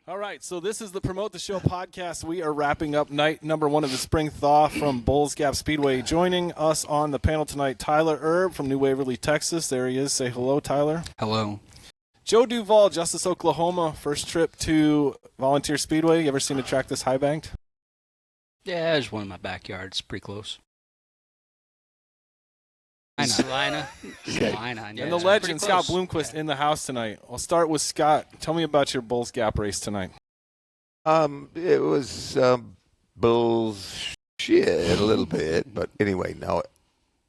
All right, so this is the Promote the Show podcast. We are wrapping up night number 1 of the Sprng Thaw from Bulls Gap Speedway. Joining us on the panel tonight, Tyler Erb from New Waverly, Texas. There he is. Say hello, Tyler. Hello. Joe Duvall, Justice, Oklahoma. First trip to Volunteer Speedway. You ever seen a track this high banked? Yeah, there's one in my backyard. It's pretty close. Salina. And the legend, Scott Bloomquist, in the house tonight. I'll start with Scott. Tell me about your Bulls Gap race tonight. It was bullshit a little bit, but anyway, no.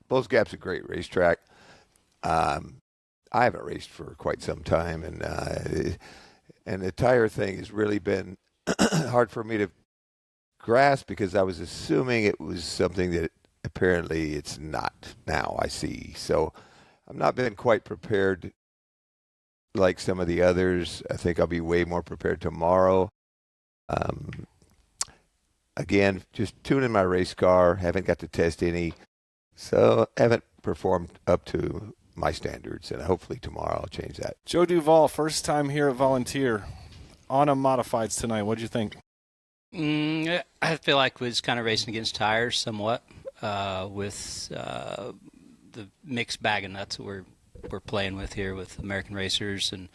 Bulls Gap's a great racetrack. I haven't raced for quite some time, and the tire thing has really been hard for me to grasp because I was assuming it was something that apparently it's not now, I see. So I've not been quite prepared like some of the others. I think I'll be way more prepared tomorrow. Again, just tuning my race car, haven't got to test any, so haven't performed up to my standards, and hopefully tomorrow I'll change that. Joe Duvall, first time here at Volunteer on a modifieds tonight. What'd you think? I feel like we was kind of racing against tires somewhat with the mixed bag of nuts that we're playing with here with American racers and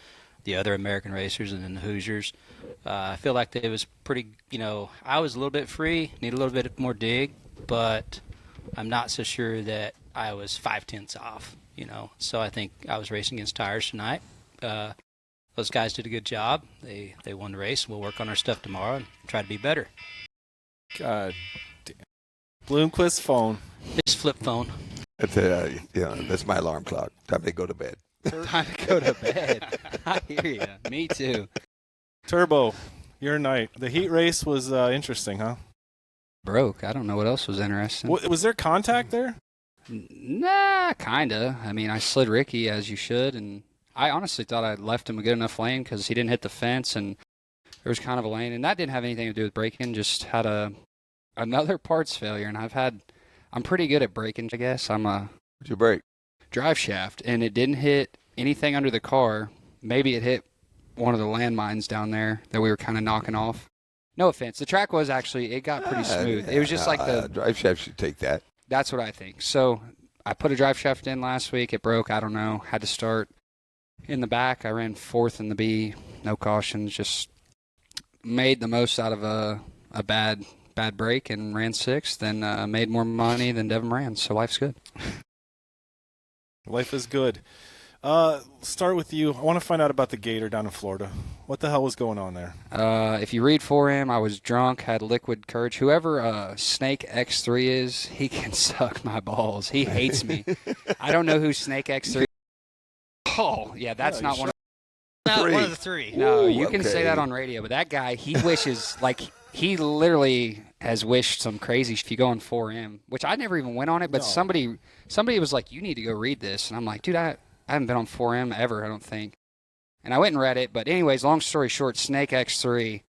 the other American racers and then the Hoosiers. I feel like it was pretty, I was a little bit free, need a little bit more dig, but I'm not so sure that I was 0.5 off, So I think I was racing against tires tonight. Those guys did a good job. They won the race. We'll work on our stuff tomorrow and try to be better. God damn. Bloomquist phone. This flip phone. That's my alarm clock. Time to go to bed. Time to go to bed. I hear you. Me too. Turbo, your night. The heat race was interesting, huh? Broke. I don't know what else was interesting. Was there contact there? Nah, kinda. I mean, I slid Ricky as you should, and I honestly thought I left him a good enough lane because he didn't hit the fence, and there was kind of a lane, and that didn't have anything to do with braking. Just had another parts failure, and I'm pretty good at braking, I guess. What'd you break? Drive shaft, and it didn't hit anything under the car. Maybe it hit one of the landmines down there that we were kind of knocking off. No offense. The track was actually, it got pretty smooth. It was just like the drive shaft should take that. That's what I think. So I put a drive shaft in last week. It broke. I don't know. Had to start in the back. I ran 4th in the B. No cautions. Just made the most out of a bad break and ran 6th. Then made more money than Devin ran. So life's good. Life is good. Start with you. I want to find out about the Gator down in Florida. What the hell was going on there? If you read for him, I was drunk, had liquid courage. Whoever Snake X3 is, he can suck my balls. He hates me. I don't know who Snake X3 is. Oh, yeah, that's not one of Not one of the three. No, you can say that on radio, but that guy, he wishes, he literally has wished some crazy if you go on 4M, which I never even went on it, but somebody was like, you need to go read this. And I'm like, dude, I haven't been on 4M ever, I don't think. And I went and read it. But anyways, long story short, Snake X3,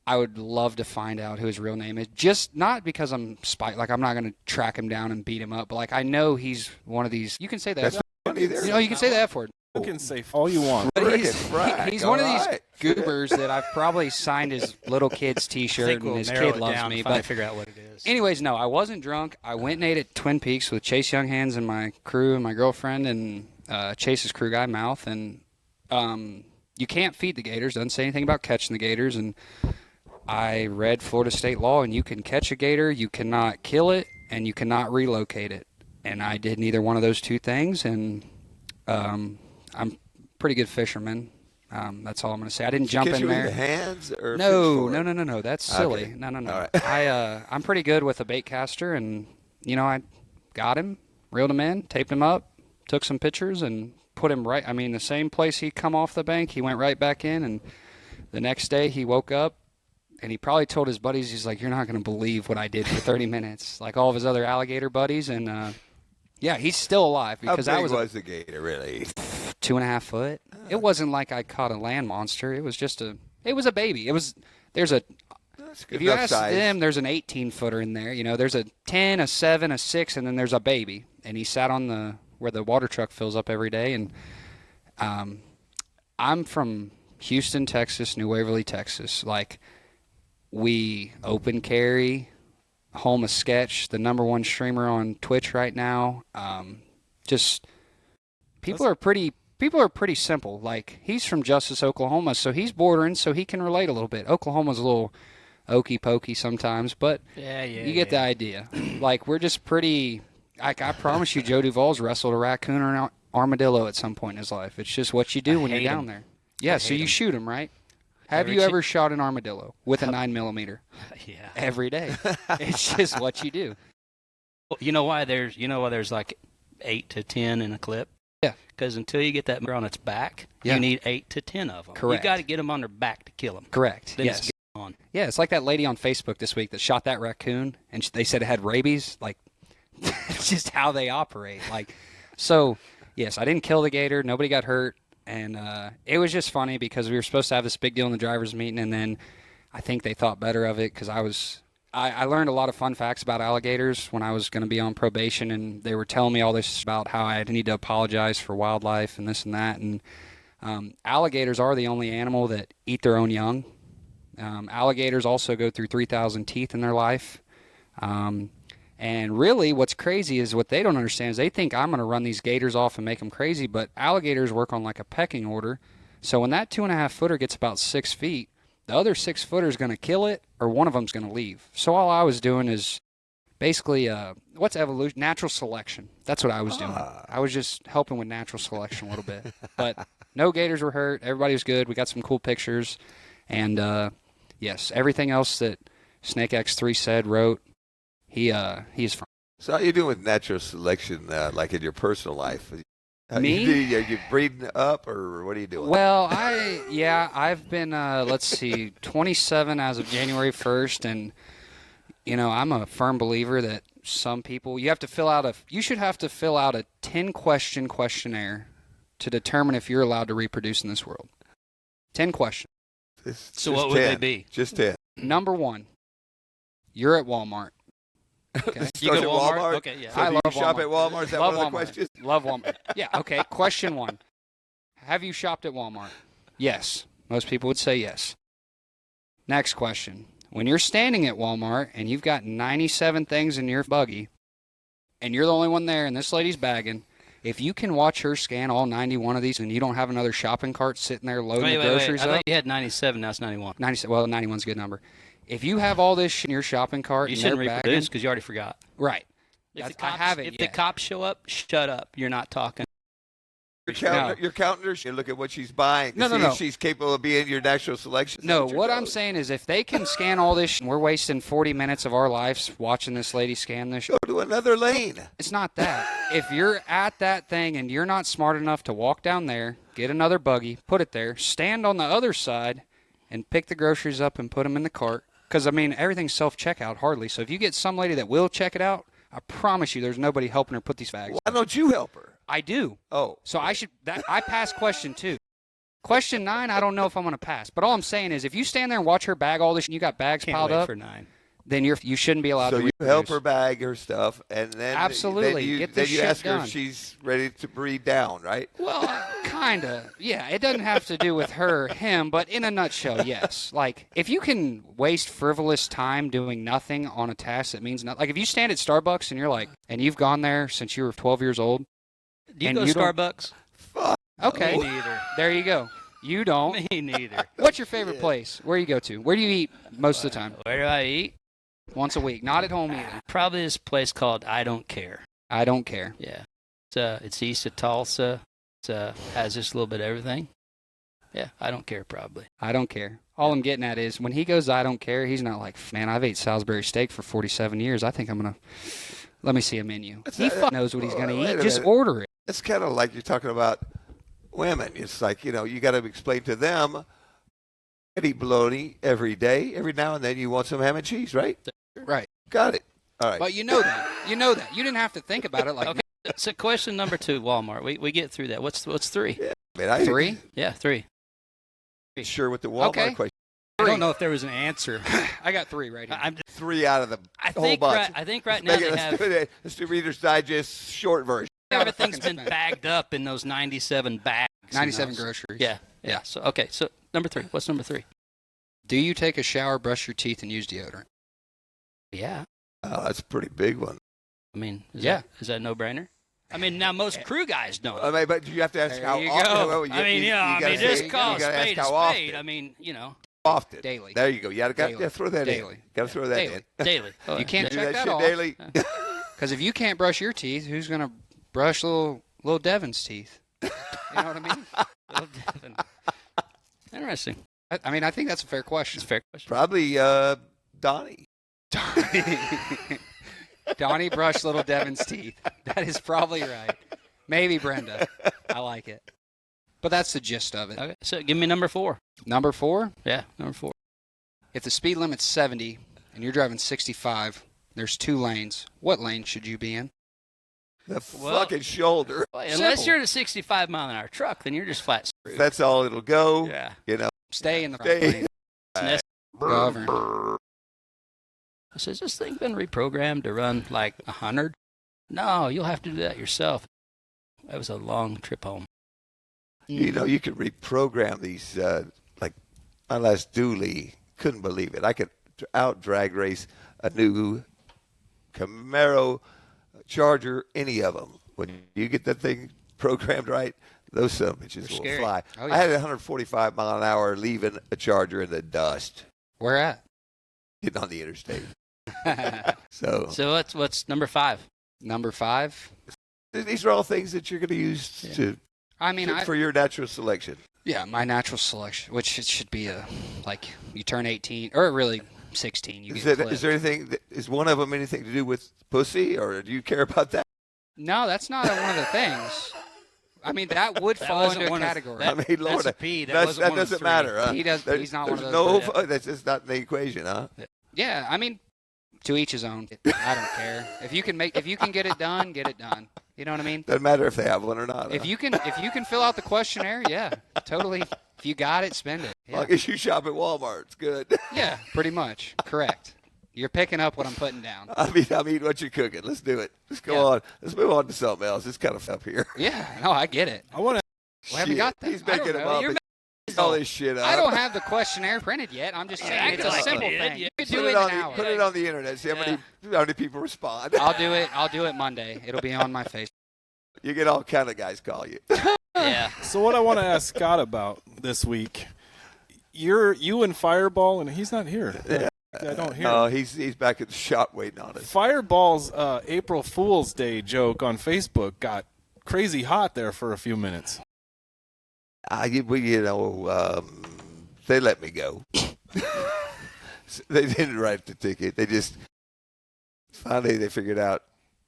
I would love to find out who his real name is. Just not because I'm I'm not going to track him down and beat him up. But, I know he's one of these. You can say that. That's funny there. You can say the F word. You can say all you want. But he's one of these goobers that I've probably signed his little kid's T-shirt, and his kid loves me. But figure out what it is. Anyways, no, I wasn't drunk. I went and ate at Twin Peaks with Chase Younghands and my crew and my girlfriend and Chase's crew guy, Mouth. And you can't feed the gators. Doesn't say anything about catching the gators. And I read Florida state law, and you can catch a gator, you cannot kill it, and you cannot relocate it. And I did neither one of those two things, and I'm a pretty good fisherman. That's all I'm going to say. I didn't jump in there. With the hands or No. That's silly. Okay. No. All right. I'm pretty good with a bait caster, and I got him, reeled him in, taped him up, took some pictures, and put him right. I mean, the same place he come off the bank, he went right back in. And the next day, he woke up, and he probably told his buddies, he's like, "You're not going to believe what I did for 30 minutes," like all of his other alligator buddies, and. Yeah, he's still alive because How big was the gator really? 2.5 foot. It wasn't like I caught a land monster. It was just it was a baby. If you ask them, there's an 18-footer in there. There's a 10, a 7, a 6, and then there's a baby. And he sat on where the water truck fills up every day. And I'm from Houston, Texas, New Waverly, Texas. Like, we open carry, home of Sketch, the #1 streamer on Twitch right now. Just people are pretty simple. Like, he's from Justice, Oklahoma, so he's bordering, so he can relate a little bit. Oklahoma's a little okey pokey sometimes, but you get the idea. Like, we're just pretty. Like, I promise you, Joe Duvall's wrestled a raccoon or an armadillo at some point in his life. It's just what you do when you're down there. Yeah, so you shoot him, right? Have you ever shot an armadillo with a 9mm? Yeah. Every day. It's just what you do. Well, you know why there's like 8 to 10 in a clip? Yeah. Because until you get that murder on its back, you need 8 to 10 of them. Correct. You got to get them on their back to kill them. Correct. Then Yes. it's on. Yeah, it's like that lady on Facebook this week that shot that raccoon, and they said it had rabies. Like, it's just how they operate. Like, so, yes, I didn't kill the gator. Nobody got hurt. And it was just funny because we were supposed to have this big deal in the driver's meeting, and then I think they thought better of it because I learned a lot of fun facts about alligators when I was going to be on probation, and they were telling me all this about how I need to apologize for wildlife and this and that. And alligators are the only animal that eat their own young. Alligators also go through 3,000 teeth in their life. And really, what's crazy is what they don't understand is they think I'm going to run these gators off and make them crazy, but alligators work on like a pecking order. So when that 2.5-footer gets about 6 feet, the other 6-footer is going to kill it, or one of them's going to leave. So all I was doing is basically, what's evolution? Natural selection. That's what I was doing. I was just helping with natural selection a little bit. But no gators were hurt. Everybody was good. We got some cool pictures. And, yes, everything else that Snake X3 wrote, he's fine. So how you doing with natural selection, like in your personal life? Me? Are you breeding up, or what are you doing? Well, I've been, 27 as of January 1st, and, I'm a firm believer that some people, you should have to fill out a 10-question questionnaire to determine if you're allowed to reproduce in this world. 10 questions. So what would they be? Just 10. Number 1, you're at Walmart. Okay. You go to Walmart? Walmart? Okay, yeah. I love you shop Walmart. at Walmart? Is that Love one of the Walmart. questions? Love Walmart. Yeah, okay. Question 1. Have you shopped at Walmart? Yes. Most people would say yes. Next question. When you're standing at Walmart and you've got 97 things in your buggy and you're the only one there and this lady's bagging, if you can watch her scan all 91 of these and you don't have another shopping cart sitting there loading the groceries I up. thought you had 97, now it's 91. 97, well, 91's a good number. If you have all this shit in your shopping cart You and shouldn't they're bagging, reproduce because you already forgot. right. If I haven't If yet. the cops show up, shut up. You're not talking. You're counting her. You look at what she's buying. To see No. if she's capable of being your natural selection. No, what I'm saying is if they can scan all this, and we're wasting 40 minutes of our lives watching this lady scan this. Go to another lane. It's not that. If you're at that thing and you're not smart enough to walk down there, get another buggy, put it there, stand on the other side, and pick the groceries up and put them in the cart. Because, everything's self-checkout hardly. So if you get some lady that will check it out, I promise you there's nobody helping her put these bags. Why don't you help her? I do. Oh. So I passed question 2. Question 9, I don't know if I'm going to pass. But all I'm saying is if you stand there and watch her bag all this and you got bags Can't piled wait up, for 9. then you shouldn't be allowed So to you reproduce. help her bag her stuff, and then Absolutely. Get this then you shit ask her done. if she's ready to breed down, right? Well, kind of. Yeah, it doesn't have to do with him, but in a nutshell, yes. Like, if you can waste frivolous time doing nothing on a task that means nothing. Like, if you stand at Starbucks and you're like, and you've gone there since you were 12 years old. Do you And go you to don't- Starbucks? Okay. Me neither. There you go. You don't. Me neither. What's your favorite place? Where you go to? Where do you eat most of the time? Where do I eat? Once a week. Not at home either. Probably this place called I Don't Care. I don't care. Yeah. It's east of Tulsa. It has just a little bit of everything. Yeah, I don't care probably. I don't care. All I'm getting at is when he goes, I don't care, he's not like, man, I've ate Salisbury steak for 47 years. I think I'm going to, let me see a menu. He knows what he's going to Wait eat. a Just minute. order it. It's kind of like you're talking about women. It's like, you got to explain to them, I eat bologna every day. Every now and then you want some ham and cheese, right? Right. Got it. All right. But you know that. You know that. You didn't have to think about it like Okay. So question number 2, Walmart. We get through that. What's 3? Yeah, man, 3? Yeah, 3. Sure with the Walmart Okay. question. I don't know if there was an answer. I got 3 right here. I'm, 3 out of the I whole think bunch. right, I think right now Let's they make it- have let's do Reader's Digest short version. everything's been Fucking bagged up in those 97 bags. 97 groceries. Yeah. So okay. So number 3. What's number 3? Do you take a shower, brush your teeth, and use deodorant? Yeah. Oh, that's a pretty big one. I mean, is Yeah. that a no-brainer? I mean, now most crew guys don't. I mean, but you have to ask There how you often. go. Well, just call you a gotta spade ask a how spade. often. I mean, Often. Daily. There you go. You gotta Daily. throw that Daily. in. Gotta throw that Daily. in. daily. Oh, You can't Do check that that shit off. daily. Because if you can't brush your teeth, who's going to brush little Devin's teeth? You know what I mean? Little Devin. Interesting. I mean, I think that's a fair question. It's a fair question. Probably Donnie. Donnie brushed little Devin's teeth. That is probably right. Maybe Brenda. I like it. But that's the gist of it. Okay. So give me number 4. Number 4, Yeah, number 4. if the speed limit's 70 and you're driving 65, there's 2 lanes. What lane should you be in? The Well- fucking shoulder. Well, unless Simple. you're in a 65 mile an hour truck, then you're just flat screwed. That's all it'll go. Yeah. You know. Stay in the Stay. lane. Govern. I says, this thing been reprogrammed to run like 100? No, you'll have to do that yourself. That was a long trip home. You know, you could reprogram these. Like my last dually, couldn't believe it. I could out drag race a new Camaro, Charger, any of them. When you get that thing programmed right, those son of bitches will scary. fly. Oh, yeah. I had 145 mile an hour leaving a Charger in the dust, Where at? getting on the interstate. So So what's number 5? Number 5. these are all things that you're going to use to I mean, for your natural selection. yeah, my natural selection, which it should be like you turn 18 or really 16, you get clipped. Is there anything? Is one of them anything to do with pussy, or do you care about that? No, that's not one of the things. I mean, that would That fall wasn't into a one of- category. that- I mean, Lord, that's a P. That that's- wasn't that one of doesn't 3. matter. Huh? He's not one of There's those. no. That's just not in the equation, huh? Yeah, I mean, to each his own. I don't care. If you can get it done, get it done. You know what I mean? Doesn't matter if they have one or not. If huh? you can fill out the questionnaire, yeah, totally. If you got it, spend it. As Yeah, long as you shop at Walmart, it's good. yeah, pretty much. Correct. You're picking up what I'm putting down. I mean, what you're cooking. Let's do it. Let's go Yeah. on. Let's move on to something else. It's kind of up here. Yeah, no, I get it. I want to. We haven't Shit, got that. He's I don't making them know. up. You're He's all this shit up. I don't have the questionnaire printed yet. I'm just saying acting it's a like simple you did. thing. You You could Put do it it on in an Put hour. it on the internet. See how many people respond. I'll do it Monday. It'll be on my face. You get all kind of guys call you. Yeah. So what I want to ask Scott about this week, you and Fireball, and he's not here. Yeah. I don't hear. Oh, him. he's back at the shop waiting on us. Fireball's April Fool's Day joke on Facebook got crazy hot there for a few minutes. They let me go. They didn't write the ticket. They just finally they figured out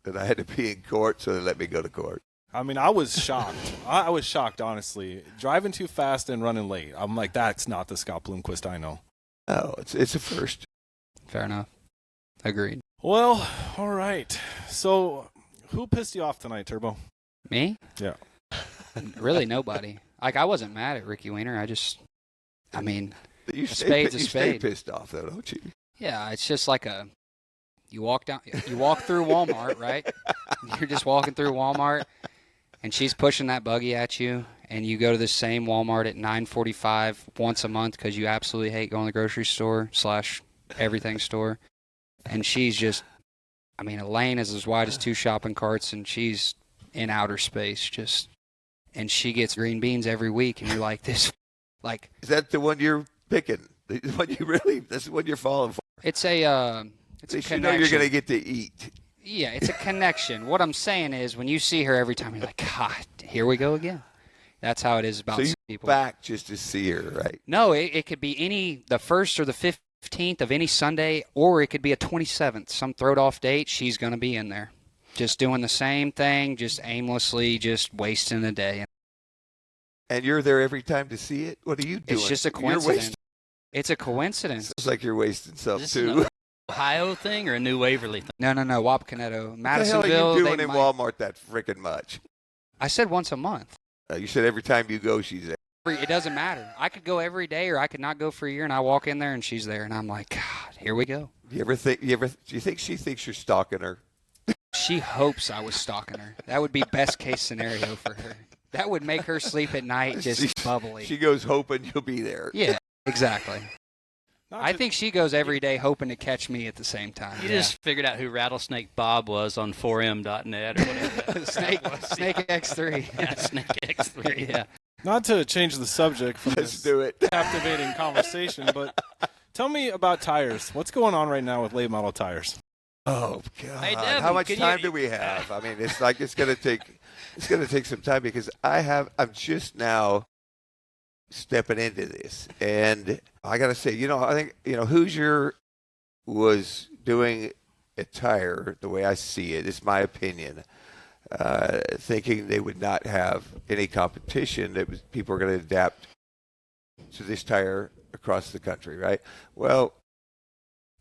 that I had to be in court, so they let me go to court. I mean, I was shocked. I was shocked, honestly. Driving too fast and running late. I'm like, that's not the Scott Bloomquist I know. Oh, it's a first. Fair enough. Agreed. Well, all right. So, who pissed you off tonight, Turbo? Me? Yeah. Really, nobody. Like I wasn't mad at Ricky Weiner. I mean, You A spade's a you stay spade. pissed off though, don't you? yeah, it's just like you walk through Walmart, right? You're just walking through Walmart, and she's pushing that buggy at you, and you go to the same Walmart at 9:45 once a month because you absolutely hate going to the grocery store / everything store, and she's just, I mean, a lane is as wide as 2 shopping carts, and she's in outer space, and she gets green beans every week, and you're like this, like Is that the one you're picking? The one you really? That's the one you're falling for. it's a At least you know you're going to get to eat. Yeah, it's a connection. What I'm saying is, when you see her every time, you're like, God, here we go again. That's how it is about So some you people. back just to see her, right? No, it could be the 1st or the 15th of any Sunday, or it could be a 27th, some throwed off date. She's going to be in there, just doing the same thing, just aimlessly, just wasting a day. And you're there every time to see it. What are you doing? It's just a You're coincidence. wasting. It's a coincidence. Sounds like you're wasting Is some this too. an Ohio thing or a New Waverly thing? No, Wapakoneta, What the hell Madisonville. are you doing they in might- Walmart that freaking much? I said once a month. You said every time you go, she's there. It doesn't matter. I could go every day, or I could not go for a year, and I walk in there and she's there, and I'm like, God, here we go. Do you think she thinks you're stalking her? She hopes I was stalking her. That would be best case scenario for her. That would make her sleep at night just bubbly. She goes hoping you'll be there. Yeah, exactly. I think she goes every day hoping to catch me at the same time. You just figured out who Rattlesnake Bob was on 4m.net or whatever. Snake X3. Yeah, Snake X3, yeah. Not to change the subject from Let's this do it. captivating conversation, but tell me about tires. What's going on right now with late model tires? Oh God! Hey, Devin, how much can time you- do we have? I mean, it's like it's going to take some time because I'm just now stepping into this, and I got to say, I think Hoosier was doing a tire the way I see it. It's my opinion. Thinking they would not have any competition, that people were going to adapt to this tire across the country, right? Well,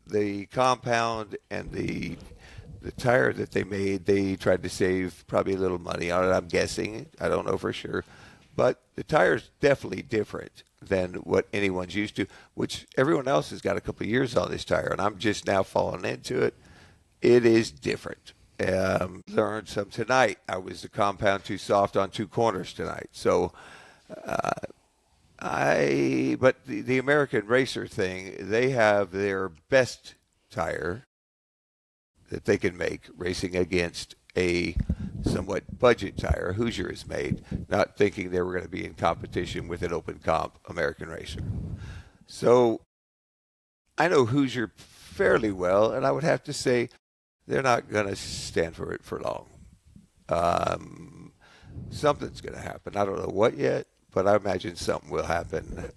the compound and the tire that they made, they tried to save probably a little money on it, I'm guessing. I don't know for sure. But the tire's definitely different than what anyone's used to, which everyone else has got a couple of years on this tire, and I'm just now falling into it. It is different. Learned some tonight. I was the compound too soft on two corners tonight. So, but the American Racer thing, they have their best tire that they can make racing against a somewhat budget tire Hoosier has made, not thinking they were going to be in competition with an open comp American Racer. So I know Hoosier fairly well, and I would have to say they're not going to stand for it for long. Something's going to happen. I don't know what yet, but I imagine something will happen.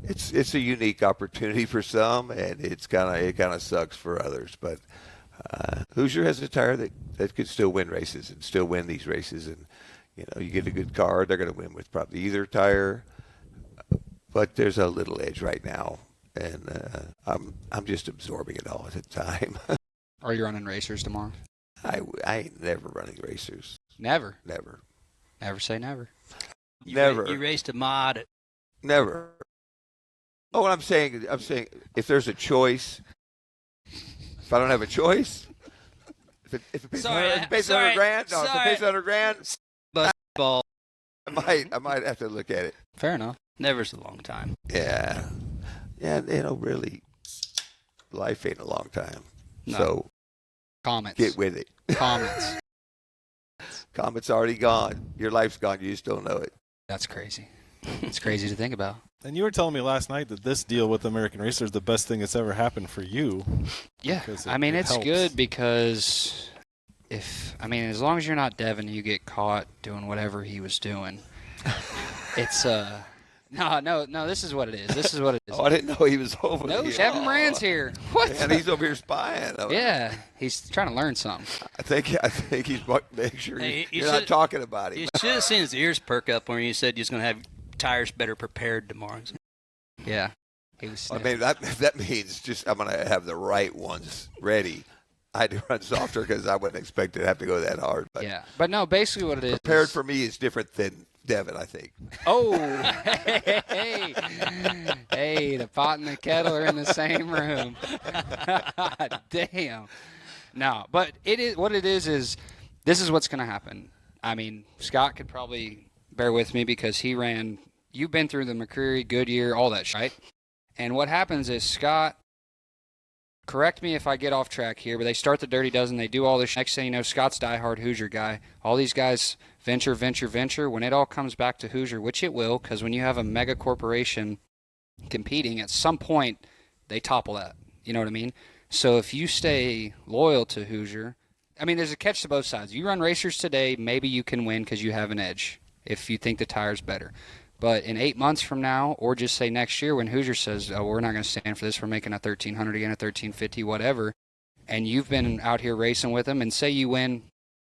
It's a unique opportunity for some, and it kind of sucks for others. But Hoosier has a tire that could still win races and still win these races. And you get a good car, they're going to win with probably either tire. But there's a little edge right now, and I'm just absorbing it all at the time. Are you running racers tomorrow? I ain't never running racers. Never. Never. Never say never. Never. You raced a mod at Never. Oh, what I'm saying if there's a choice, if I don't have a choice, if it pays Sorry, 100 pays sorry, 100 grand, no, if it sorry. pays 100 grand, ball. I might have to look at it. Fair enough. Never's a long time. Yeah. Yeah, really, life ain't a long time. No. So Comments. get with it. Comments. Comet's already gone. Your life's gone. You just don't know it. That's crazy. It's crazy to think about. And you were telling me last night that this deal with American Racer is the best thing that's ever happened for you. Yeah. Because I mean, it it's helps. good because as long as you're not Devin, you get caught doing whatever he was doing. It's No, this is what it is. This is what it is. Oh, I didn't know he was over No, here. Devin Moran's here. What? And he's over here spying. Yeah, he's trying to learn something. I think he's making sure Hey, you you're not should- talking about him. You should have seen his ears perk up when you said you was going to have tires better prepared tomorrow. Yeah. He was I mean, that means just I'm going to have the right ones ready. I had to run softer because I wouldn't expect it to have to go that hard. But yeah. But no, basically what it is. prepared for me is different than Devin, I think. Oh, hey, the pot and the kettle are in the same room. Damn. No, but it is what it is this is what's going to happen. I mean, Scott could probably bear with me because you've been through the McCreary, Goodyear, all that shit, right? And what happens is Scott, correct me if I get off track here, but they start the Dirty Dozen, they do all this. Next thing you know, Scott's diehard Hoosier guy. All these guys venture. When it all comes back to Hoosier, which it will, because when you have a mega corporation competing, at some point they topple that. You know what I mean? So if you stay loyal to Hoosier, I mean, there's a catch to both sides. You run racers today, maybe you can win because you have an edge if you think the tire's better. But in 8 months from now, or just say next year when Hoosier says, oh, we're not going to stand for this, we're making a 1300 again, a 1350, whatever, and you've been out here racing with them, and say you win.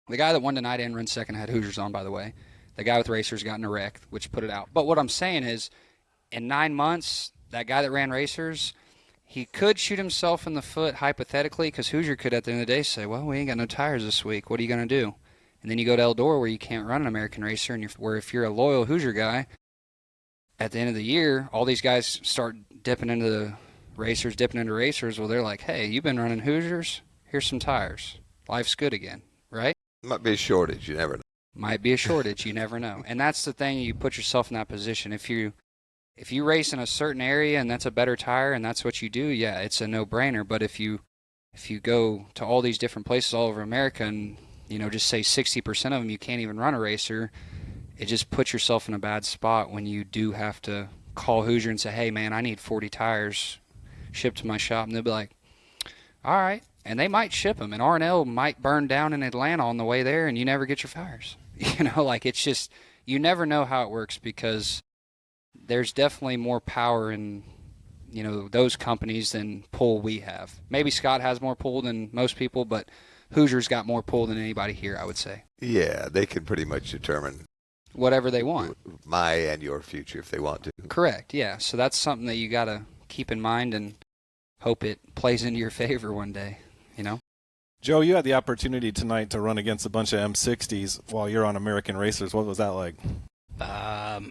The guy that won tonight and ran second had Hoosiers on, by the way. The guy with racers got in a wreck, which put it out. But what I'm saying is, in 9 months, that guy that ran racers, he could shoot himself in the foot hypothetically, because Hoosier could at the end of the day say, well, we ain't got no tires this week. What are you going to do? And then you go to Eldora where you can't run an American Racer, and where if you're a loyal Hoosier guy, at the end of the year, all these guys start dipping into racers. Well, they're like, hey, you've been running Hoosiers? Here's some tires. Life's good again, right? Might be a shortage. You never know. Might be a shortage. You never know. And that's the thing. You put yourself in that position. If you race in a certain area and that's a better tire and that's what you do, yeah, it's a no-brainer. But if you go to all these different places all over America and, just say 60% of them you can't even run a racer, it just puts yourself in a bad spot when you do have to call Hoosier and say, hey, man, I need 40 tires shipped to my shop. And they'll be like, all right. And they might ship them. And R&L might burn down in Atlanta on the way there and you never get your tires. It's just, you never know how it works because there's definitely more power in, those companies than pull we have. Maybe Scott has more pull than most people, but Hoosier's got more pull than anybody here, I would say. Yeah, they can pretty much determine whatever they want. My and your future if they want to. Correct, yeah. So that's something that you got to keep in mind and hope it plays into your favor one day, Joe, you had the opportunity tonight to run against a bunch of M60s while you're on American Racers. What was that like? About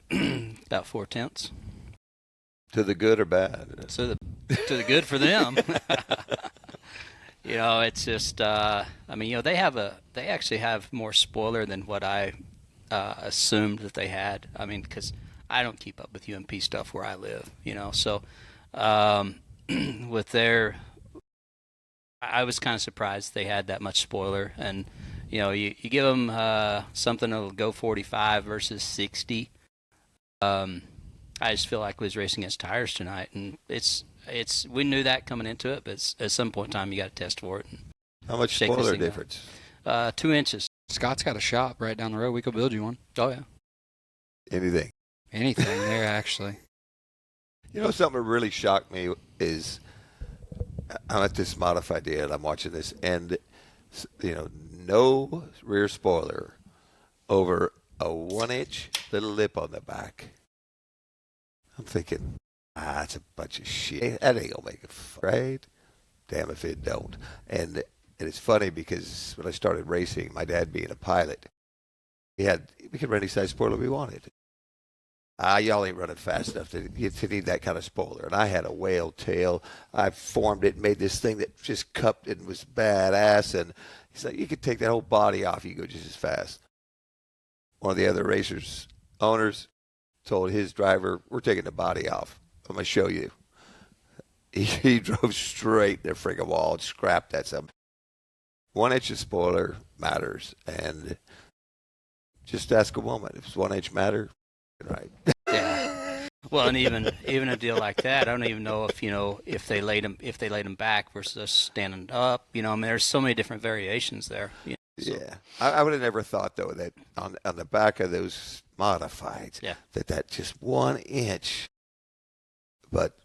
4/10. To the good or bad? So to the good for them. It's just, they actually have more spoiler than what I assumed that they had. Because I don't keep up with UMP stuff where I live, So with their, I was kind of surprised they had that much spoiler. And, you give them something that'll go 45 versus 60. I just feel like we was racing against tires tonight, and we knew that coming into it, but at some point in time you got to test for it. How much spoiler difference? 2 inches. Scott's got a shop right down the road. We could build you one. Oh yeah. Anything there actually. Something that really shocked me is I'm at this modified deal and I'm watching this, and no rear spoiler over a 1-inch little lip on the back. I'm thinking, that's a bunch of shit. That ain't gonna make it right. Damn if it don't. And it's funny because when I started racing, my dad being a pilot, we could run any size spoiler we wanted. Y'all ain't running fast enough to need that kind of spoiler. And I had a whale tail. I formed it, made this thing that just cupped and was badass. And he's like, you could take that whole body off, you go just as fast. One of the other racers, owners, told his driver, we're taking the body off. I'm going to show you. He drove straight in the friggin' wall and scrapped that something. 1 inch of spoiler matters. And just ask a woman, if it's 1 inch matter, right. Yeah. Well, and even a deal like that, I don't even know if they laid them back versus us standing up. There's so many different variations there. So. Yeah, I would have never thought though that on the back of those modifieds, that just 1 inch, but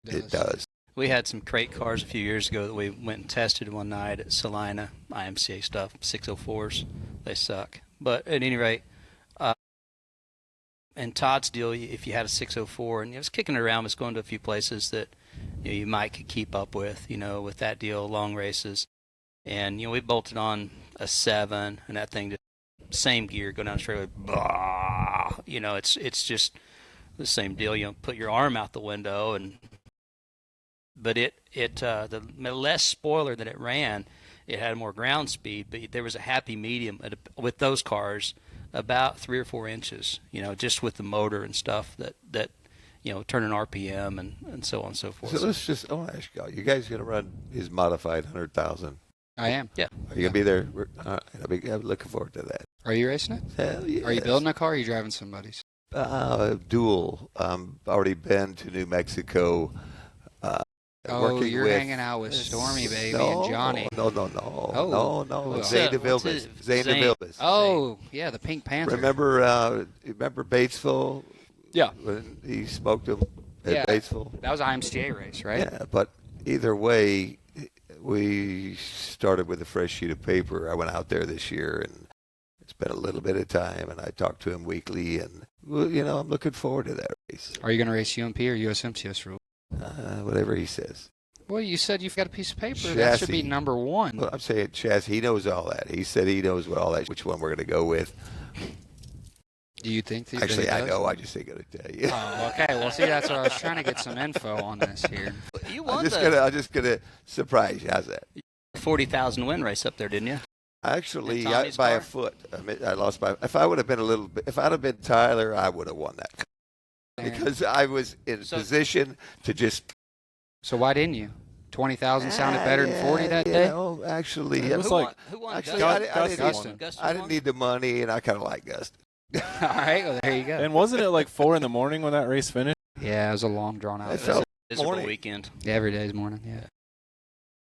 it does. We had some crate cars a few years ago that we went and tested one night at Salina, IMCA stuff, 604s. They suck. But at any rate, and Todd's deal, if you had a 604 and it was kicking around, was going to a few places that you might could keep up with, with that deal, long races. And, we bolted on a 7 and that thing, same gear, go down the straightaway, blah, it's just the same deal. Put your arm out the window but the less spoiler that it ran, it had more ground speed, but there was a happy medium with those cars, about 3 or 4 inches, just with the motor and stuff that turning RPM and so on and so forth. So I want to ask you guys going to run his modified 100,000? I am. Yeah. Are you going to be there? I'm looking forward to that. Are you racing it? Hell yes. Are you building a car or are you driving somebody's? Dual. Already been to New Mexico. You're hanging out with Stormy, baby, and Johnny. No. Zane DeVilbiss. Oh, yeah, the Pink Panther. Remember Batesville? Yeah. When he smoked him at Batesville? That was an IMCA race, right? Yeah, but either way, we started with a fresh sheet of paper. I went out there this year and spent a little bit of time, and I talked to him weekly, and, I'm looking forward to that race. Are you going to race UMP or USMTS rule? Whatever he says. Well, you said you've got a piece of paper. Chassis. That should be number one. Well, I'm saying chassis. He knows all that. He said he knows what all that. Which one we're going to go with? Do you think that Actually, I know. I just ain't going to tell you. Oh, okay. Well, see, that's what I was trying to get some info on this here. You won I'm just gonna surprise you. How's that? 40,000 win race up there, didn't you? Actually, In Tommy's by a car? foot. I lost by. If I would have been a little bit, if I'd have been Tyler, I would have won that because I was in position to just. So why didn't you? 20,000 sounded better than 40 that you day? know, actually, It was Who like won? Who won? actually, Gustin. I didn't need the money, and I kind of like Gustin. All right, well, there you go. And wasn't it like 4 in the morning when that race finished? Yeah, it was a long, drawn-out. It felt Miserable morning. weekend. Yeah, every day's morning, yeah.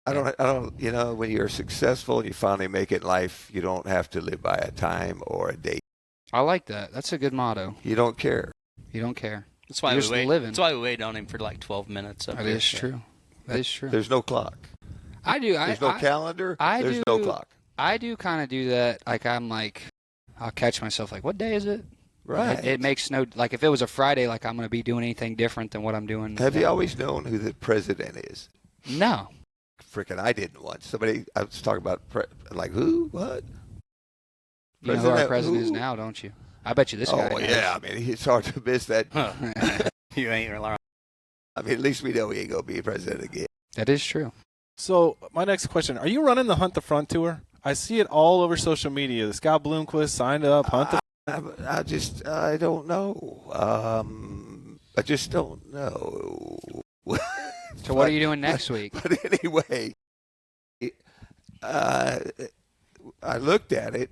I don't. You know, when you're successful and you finally make it in life, you don't have to live by a time or a date. I like that. That's a good motto. You don't care. You don't care. That's why You're we just wait. living. That's why we wait on him for like 12 minutes. That is true. That is true. There's no clock. I do. There's no calendar. There's no clock. I do kind of do that. Like I'll catch myself like, what day is it? Right. It makes no, like if it was a Friday, like I'm going to be doing anything different than what I'm doing. Have you always known who the president is? No. Frickin' I didn't once. Somebody, I was talking about, like, who? What? You know who our president who? is now, don't you? I bet you this guy Oh, knows. yeah. I mean, it's hard to miss that. You ain't relying. I mean, at least we know he ain't going to be president again. That is true. So my next question: are you running the Hunt the Front tour? I see it all over social media. The Scott Bloomquist signed up. Hunt the. I don't know. I just don't know. So what are you doing next week? But anyway, I looked at it,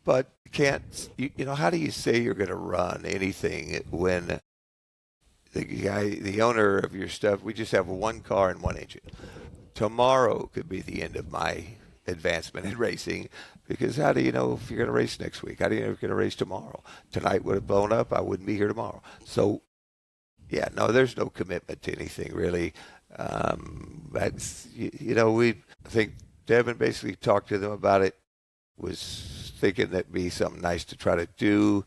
but can't. You know, how do you say you're going to run anything when the owner of your stuff? We just have one car and one engine. Tomorrow could be the end of my advancement in racing, because how do you know if you're going to race next week? How do you know if you're going to race tomorrow? Tonight would have blown up. I wouldn't be here tomorrow. So, yeah, no, there's no commitment to anything really. That's I think Devin basically talked to them about it. Was thinking that'd be something nice to try to do.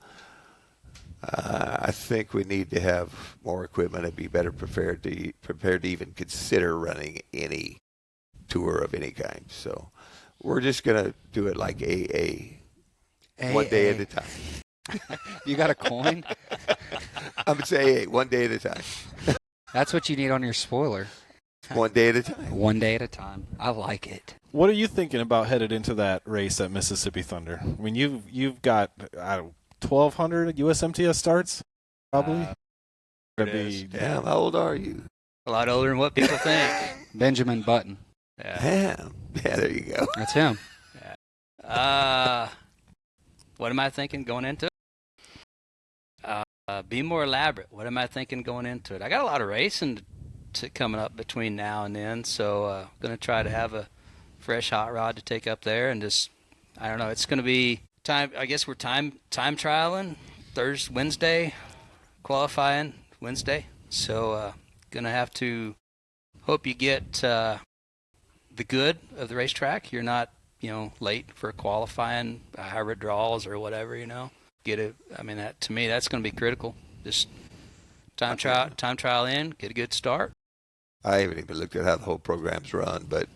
I think we need to have more equipment and be better prepared to even consider running any tour of any kind. So we're just gonna do it like AA. One day at a time. You got a coin? I'm gonna say AA, one day at a time. That's what you need on your spoiler. One day at a time. One day at a time. I like it. What are you thinking about headed into that race at Mississippi Thunder? I mean, you've got 1,200 USMTS starts, probably. Damn, how old are you? A lot older than what people think. Benjamin Button. Yeah. Damn. Yeah, there you go. That's him. What am I thinking going into it? Be more elaborate. What am I thinking going into it? I got a lot of racing coming up between now and then, so I'm going to try to have a fresh hot rod to take up there and just, I don't know, it's going to be time. I guess we're time trialing Wednesday, qualifying Wednesday. So going to have to hope you get the good of the racetrack. You're not, late for qualifying, hybrid draws or whatever, Get it. I mean, that to me, that's going to be critical. Just time trial in, get a good start. I haven't even looked at how the whole program's run, but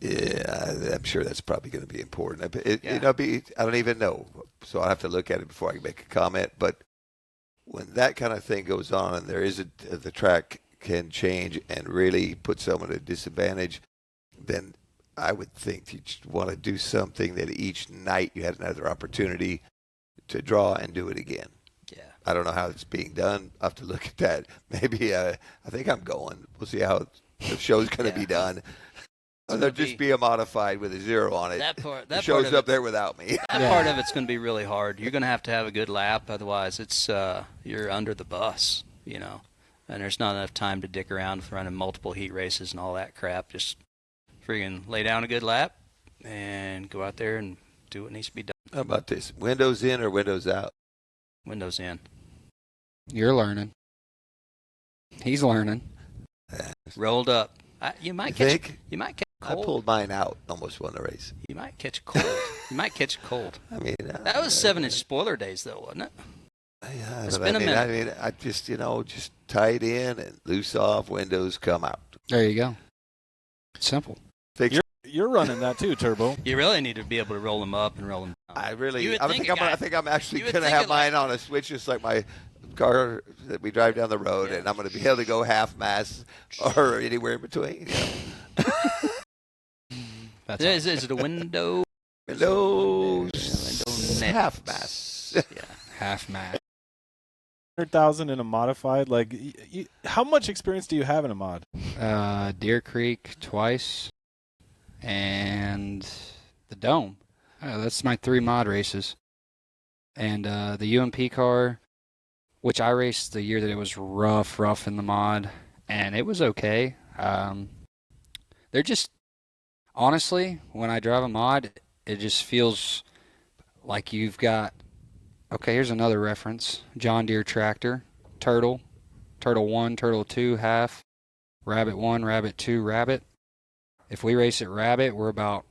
yeah, I'm sure that's probably going to be important. I don't even know, so I'll have to look at it before I can make a comment. But when that kind of thing goes on, and the track can change and really put someone at a disadvantage, then I would think you want to do something that each night you had another opportunity to draw and do it again. Yeah. I don't know how it's being done. I'll have to look at that. Maybe I think I'm going. We'll see how the show's going to be done. Or there'll just be a modified with a 0 on it. That shows up there without me. That part of it's going to be really hard. You're going to have a good lap, otherwise it's you're under the bus, and there's not enough time to dick around with running multiple heat races and all that crap. Just friggin' lay down a good lap and go out there and do what needs to be done. How about this? Windows in or windows out? Windows in. You're learning. He's learning. Rolled up. You might catch I cold. pulled mine out, almost won the race. You might catch a cold. You might catch a cold. I mean, That was 7-inch spoiler days, though, wasn't it? Yeah, It's been a minute. I mean, I just, just tight in and loose off, windows come out. There you go. Simple. You're running that too, Turbo. You really need to be able to roll them up and roll them down. I think I'm actually you would going to think have it like- mine on a switch, just like my car that we drive down the road, and I'm going to be able to go half mass or anywhere in between. Is it a window Those half mass. Yeah. Half mass. 100,000 in a modified. Like, how much experience do you have in a mod? Deer Creek twice, and the Dome. That's my 3 mod races. And the UMP car, which I raced the year that it was rough in the mod, and it was okay. They're just, honestly, when I drive a mod, it just feels like you've got, okay, here's another reference. John Deere tractor, Turtle 1, Turtle 2, half, Rabbit 1, Rabbit 2, Rabbit. If we race at Rabbit, we're about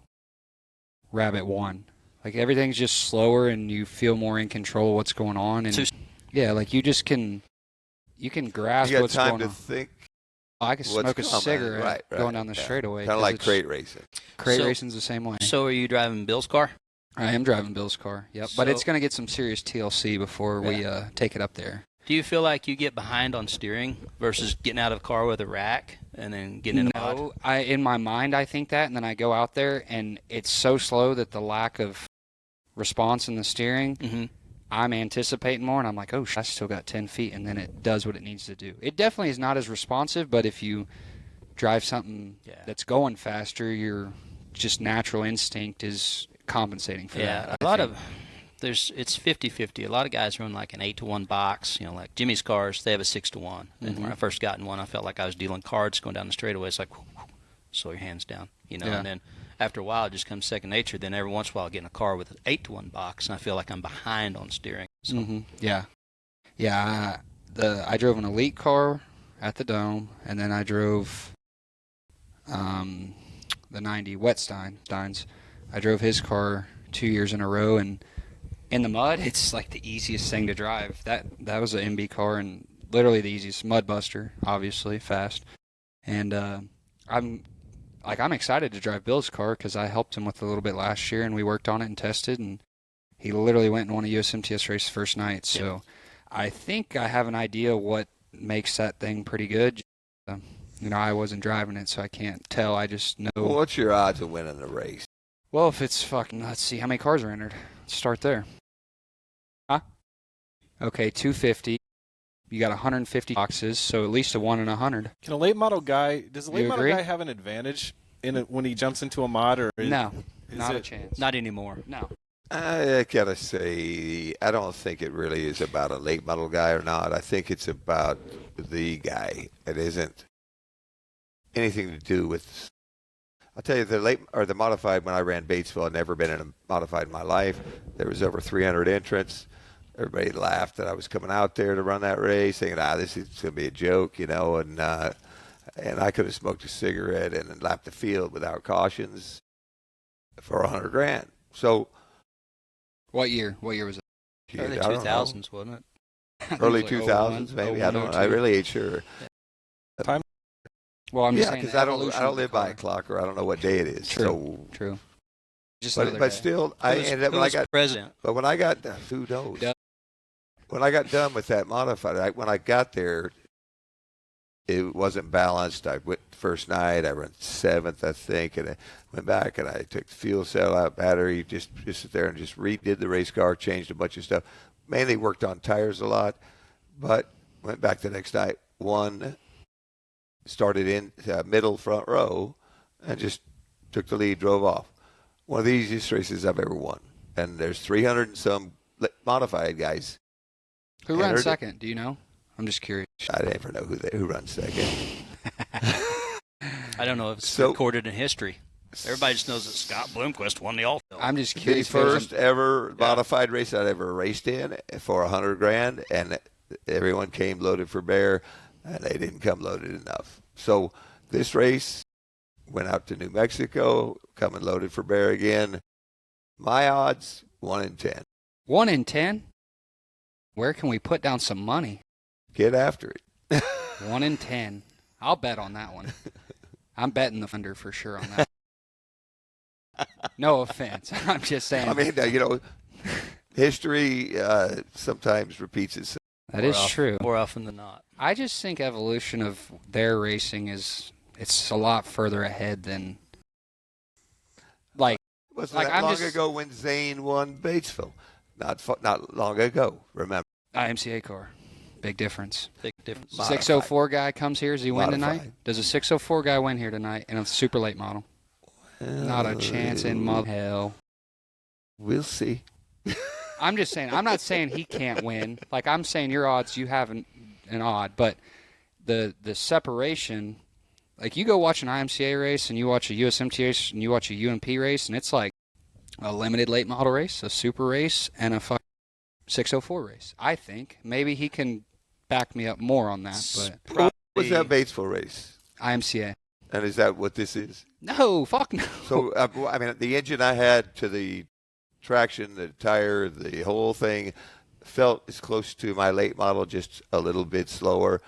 Rabbit 1. Like, everything's just slower and you feel more in control of what's going on. And yeah, like, you can grasp what's going on. You got time to think. I can smoke a cigarette going down the straightaway. Kind of like crate racing. Crate racing's the same way. So are you driving Bill's car? I am driving Bill's car, yep. But it's going to get some serious TLC before we take it up there. Do you feel like you get behind on steering versus getting out of the car with a rack and then getting in a mod? No, in my mind I think that, and then I go out there and it's so slow that the lack of response in the steering, I'm anticipating more, and I'm like, oh, I still got 10 feet, and then it does what it needs to do. It definitely is not as responsive, but if you drive something that's going faster, your just natural instinct is compensating for that. It's 50-50. A lot of guys run like an 8-to-1 box. You know, like Jimmy's cars, they have a 6-to-1. And when I first got in one, I felt like I was dealing cards going down the straightaway. It's like, slow your hands down, you know. And then after a while, it just comes second nature. Then every once in a while, I get in a car with an 8-to-1 box, and I feel like I'm behind on steering. So. I drove an elite car at the Dome, and then I drove the 90 Wetsteins. I drove his car 2 years in a row, and in the mud, it's like the easiest thing to drive. That was an MB car, and literally the easiest. Mud buster, obviously, fast. And I'm excited to drive Bill's car because I helped him with a little bit last year, and we worked on it and tested, and he literally went and won a USMTS race the first night. So I think I have an idea what makes that thing pretty good. I wasn't driving it, so I can't tell. I just know. Well, what's your odds of winning the race? Well, if it's fucking, let's see how many cars are entered. Let's start there. Okay, 250. You got 150 boxes, so at least a 1 in 100. Does a late model guy have an advantage in it when he jumps into a mod? Or no, not a chance. Not anymore. No. I gotta say, I don't think it really is about a late model guy or not. I think it's about the guy. It isn't anything to do with. I'll tell you, the modified, when I ran Batesville, I'd never been in a modified in my life. There was over 300 entrants. Everybody laughed that I was coming out there to run that race, thinking, this is going to be a joke, and I could have smoked a cigarette and lapped the field without cautions for $100,000. So, what year was it? Early 2000s, wasn't it? Early 2000s, maybe. I really ain't sure. Time. Well, I'm just saying because I don't live by a clock, or I don't know what day it is. True. Just but still, I ended up when I got president. But when I got who knows? Yeah. When I got done with that modified, when I got there, it wasn't balanced. I went the first night. I ran 7th, I think, and I went back and I took the fuel cell out, battery, just sit there and just redid the race car, changed a bunch of stuff. Mainly worked on tires a lot, but went back the next night. Started in middle front row, and just took the lead, drove off. One of the easiest races I've ever won. And there's 300 and some modified guys. Who runs second? Do you know? I'm just curious. I never know who runs second. I don't know if it's recorded in history. Everybody just knows that Scott Bloomquist won the All-Field. I'm just curious. The first ever modified race I'd ever raced in for $100,000, and everyone came loaded for bear, and they didn't come loaded enough. So this race went out to New Mexico, coming loaded for bear again. My odds, 1 in 10. 1 in 10? Where can we put down some money? Get after it. 1 in 10. I'll bet on that one. I'm betting the under for sure on that. No offense. I'm just saying. I mean, history sometimes repeats itself. That is true. More often than not. I just think evolution of their racing it's a lot further ahead than Wasn't Like, that I'm long just- ago when Zane won Batesville? Not long ago. Remember? IMCA car. Big difference. Big difference. Modified. 604 guy comes here. Does he win tonight? Modified. Does a 604 guy win here tonight in a super late model? Not a chance in hell. We'll see. I'm just saying. I'm not saying he can't win. Like, I'm saying your odds, you have an odd. But the separation, like, you go watch an IMCA race and you watch a USMT race and you watch a UMP race, and it's like a limited late model race, a super race, and a 604 race. I think maybe he can back me up more on that. But What was that Batesville race? IMCA. And is that what this is? No, fuck no. So, I mean, the engine I had to the traction, the tire, the whole thing felt as close to my late model, just a little bit slower.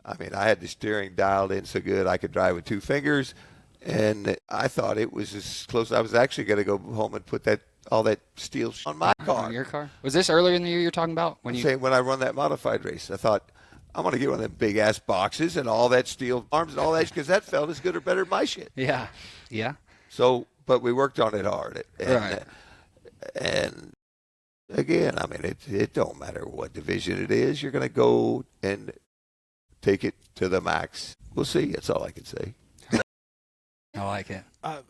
I mean, I had the steering dialed in so good I could drive with two fingers, and I thought it was as close. I was actually going to go home and put all that steel on my car. On your car? Was this earlier in the year you're talking about? When When I run that modified race, I thought, I'm going to get one of them big-ass boxes and all that steel arms and all that, because that felt as good or better than my shit. Yeah. Yeah. So, but we worked on it hard. Right. And again, I mean, it don't matter what division it is. You're going to go and take it to the max. We'll see. That's all I can say. I like it.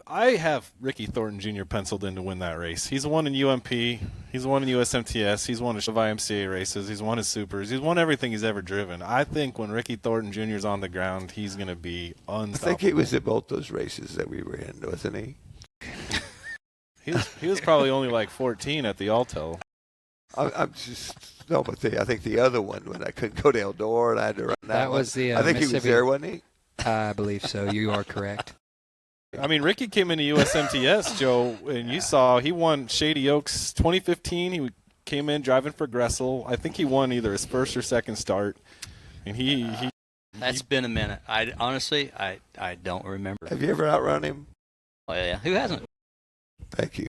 I have Ricky Thornton Jr. penciled in to win that race. He's won in UMP. He's won in USMTS. He's won a of IMCA races. He's won his supers. He's won everything he's ever driven. I think when Ricky Thornton Jr. is on the ground, he's going to be unstoppable. I think he was at both those races that we were in, wasn't he? He was probably only like 14 at the Alto. I'm just no, but I think the other one when I couldn't go to Eldora and I had to run that one. Was the I think he was Mississippi. there, wasn't he? I believe so. You are correct. I mean, Ricky came into USMTS, Joe, and you saw he won Shady Oaks 2015. He came in driving for Gressel. I think he won either his first or second start. And That's been a minute. I honestly don't remember. Have you ever outrun him? Oh yeah. Who hasn't? Thank you.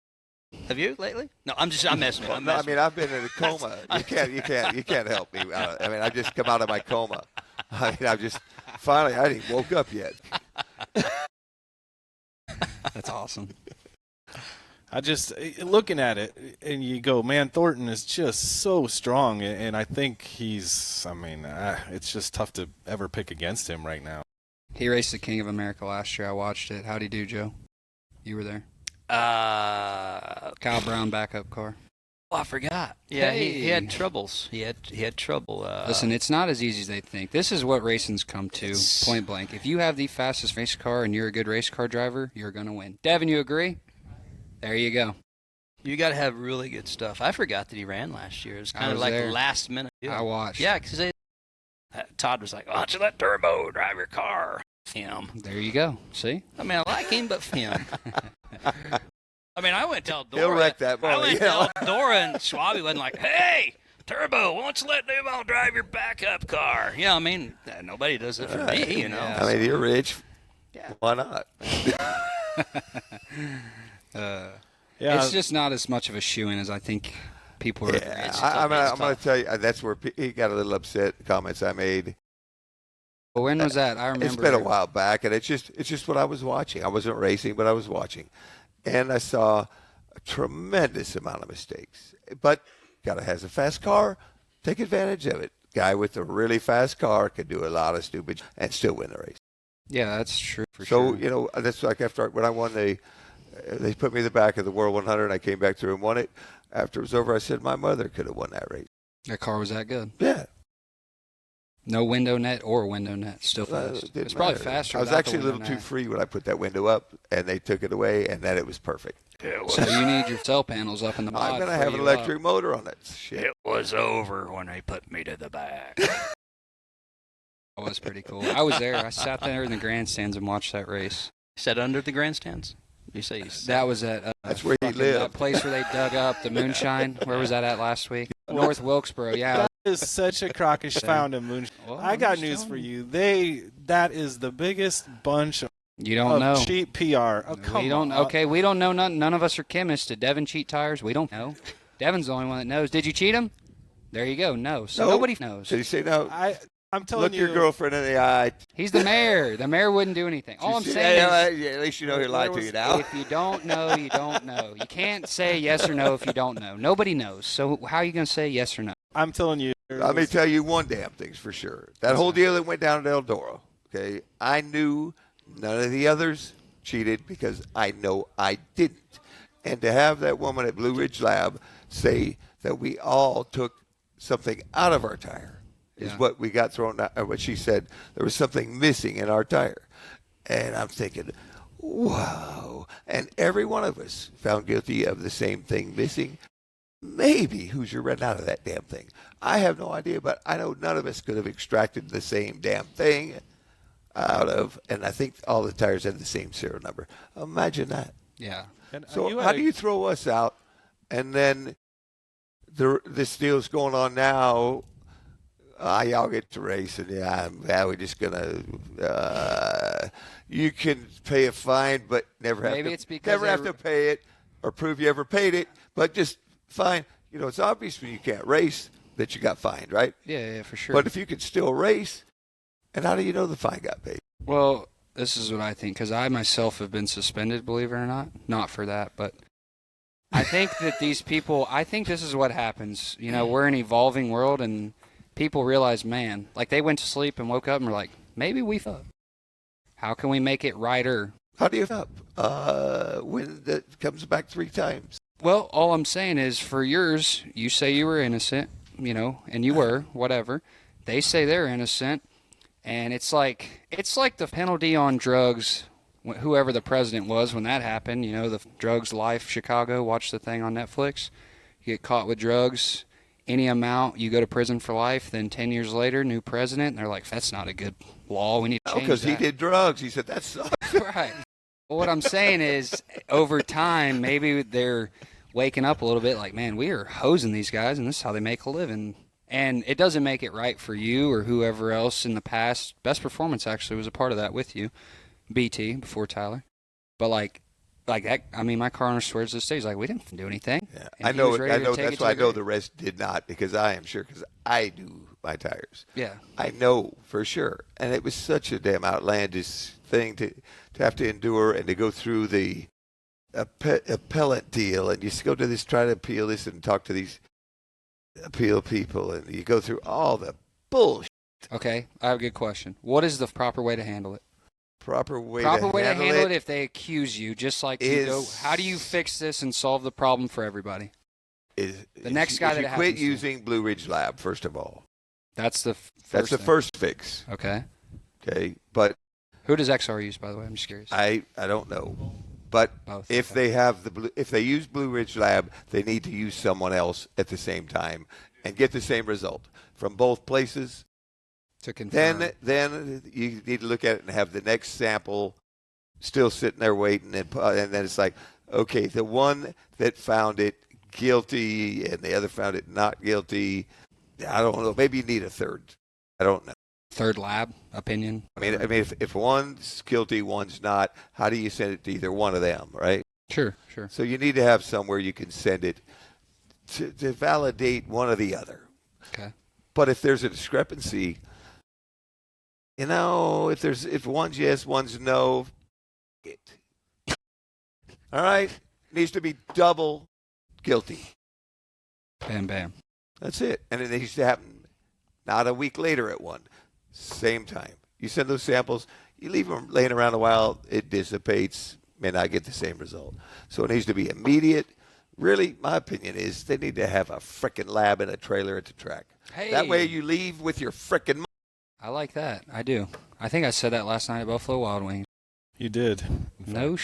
Have you lately? No, I'm messing with you. I'm No, I messing mean, I've been in a coma. You can't help me. I mean, I just come out of my coma. I mean, I hadn't even woke up yet. That's awesome. I just looking at it, and you go, man, Thornton is just so strong, and I think it's just tough to ever pick against him right now. He raced the King of America last year. I watched it. How'd he do, Joe? You were there. Kyle Brown backup car. Oh, I forgot. Yeah, Hey. he had troubles. He had trouble. Listen, it's not as easy as they think. This is what racing's come to, point blank. If you have the fastest race car and you're a good race car driver, you're going to win. Devin, you agree? There you go. You got to have really good stuff. I forgot that he ran last year. It was kind of was like there. last minute. I watched. Yeah, because Todd was like, "Why don't you let Turbo drive your car?" Him. There you go. See? I mean, I like him, but him. I mean, I went to Eldora. He'll wreck that I Molly. went to Eldora, and Schwabi wasn't like, "Hey, Turbo, why don't you let Duvall drive your backup car?" Yeah, I mean, nobody does it for me, you know. I mean, you're rich. Yeah. Why not? Yeah, It's just not as much of a shoe-in as I think people are. Yeah, It's I'm tough. going to tell you, that's where he got a little upset, the comments I made. When was that? I remember. It's been a while back, and it's just what I was watching. I wasn't racing, but I was watching. And I saw a tremendous amount of mistakes. But got to has a fast car, take advantage of it. Guy with a really fast car could do a lot of stupid and still win the race. Yeah, that's true for So, sure. that's like when I won they put me in the back of the World 100, and I came back through and won it. After it was over, I said my mother could have won that race. That car was that good. Yeah. No window net or window net. Still fast. Didn't It's probably matter. faster. I was without actually a the little window too net. free when I put that window up, and they took it away, and then it was perfect. So you need your cell panels up in the mod. I'm going to for have an you electric up. motor on that shit. It was over when they put me to the back. That was pretty cool. I was there. I sat there in the grandstands and watched that race. Sat under the grandstands? You say That was at That's where he fucking lived. that place where they dug up the moonshine. Where was that at last week? North Wilkesboro. Yeah. that is such a crockish found in moonshine. Well, I I'm got just news telling for you. you. That is the biggest bunch You don't of know. cheap PR. Oh, come We don't. on. Okay, we don't know. None of us are chemists. Did Devin cheat tires? We don't know. Devin's the only one that knows. Did you cheat him? There you go. No. So No. nobody knows. Did he say no? I'm telling Look you. your girlfriend in the eye. He's the mayor. The mayor wouldn't do anything. All I'm saying is, at least you know he lied to you now. if you don't know, you don't know. You can't say yes or no if you don't know. Nobody knows. So how are you going to say yes or no? I'm telling you. Let me tell you one damn thing's for sure. That whole deal that went down at Eldora, okay, I knew none of the others cheated because I know I didn't. And to have that woman at Blue Ridge Lab say that we all took something out of our tire is what we got thrown out. What she said, there was something missing in our tire. And I'm thinking, wow. And every one of us found guilty of the same thing missing. Maybe Hoosier ran out of that damn thing. I have no idea, but I know none of us could have extracted the same damn thing out of, and I think all the tires had the same serial number. Imagine that. Yeah. And So how do you throw us out, and then this deal's going on now? Y'all get to race, and we're just gonna. You can pay a fine, but never have to pay it or prove you ever paid it. But just fine. You know, it's obvious when you can't race that you got fined, right? Yeah, for sure. But if you could still race, and how do you know the fine got paid? Well, this is what I think, because I myself have been suspended, believe it or not. Not for that, but I think that these people, I think this is what happens. You know, we're an evolving world, and people realize, man, like they went to sleep and woke up and were like, maybe we fucked. How can we make it righter? How do you up when that comes back 3 times? Well, all I'm saying is for yours, you say you were innocent, you know, and you were, whatever. They say they're innocent, and it's like the penalty on drugs, whoever the president was when that happened, you know, the Drugs Life Chicago, watch the thing on Netflix. You get caught with drugs, any amount, you go to prison for life, then 10 years later, new president, and they're like, that's not a good law, we need to change that. Because he did drugs. He said, that sucks. Right. Well, what I'm saying is, over time, maybe they're waking up a little bit like, man, we are hosing these guys, and this is how they make a living. And it doesn't make it right for you or whoever else in the past. Best Performance actually was a part of that with you, BT, before Tyler. But like that, I mean, my car owner swears to this day, he's like, we didn't do anything. Yeah. And I know. that's That's why I know the rest did not, because I am sure, because I do my tires. Yeah. I know for sure. And it was such a damn outlandish thing to have to endure and to go through the appellate deal, and you just go to this, try to appeal this and talk to these appeal people, and you go through all the bullshit. Okay, I have a good question. What is the proper way to handle it? Proper way to handle it it if they accuse you, just like you go, how do you fix this and solve the problem for everybody? The next guy that you quit using Blue Ridge Lab, first of all. That's the first fix. Okay. Okay, but who does XR use, by the way? I'm just curious. I don't know. But both, if they have if they use Blue Ridge Lab, they need to use someone else at the same time and get the same result from both places. To confirm. Then you need to look at it and have the next sample still sitting there waiting, and then it's like, okay, the one that found it guilty and the other found it not guilty. I don't know. Maybe you need a third. I don't know. Third lab opinion. I mean, if one's guilty, one's not, how do you send it to either one of them, right? Sure. So you need to have somewhere you can send it to validate one or the other. Okay. But if there's a discrepancy, you know, if one's yes, one's no, all right, it needs to be double guilty. Bam, bam. That's it. And it needs to happen not a week later at one. Same time. You send those samples, you leave them laying around a while, it dissipates, may not get the same result. So it needs to be immediate. Really, my opinion is they need to have a frickin' lab in a trailer at the track. Hey. That way you leave with your frickin' money. I like that. I do. I think I said that last night at Buffalo Wild Wings. You did. No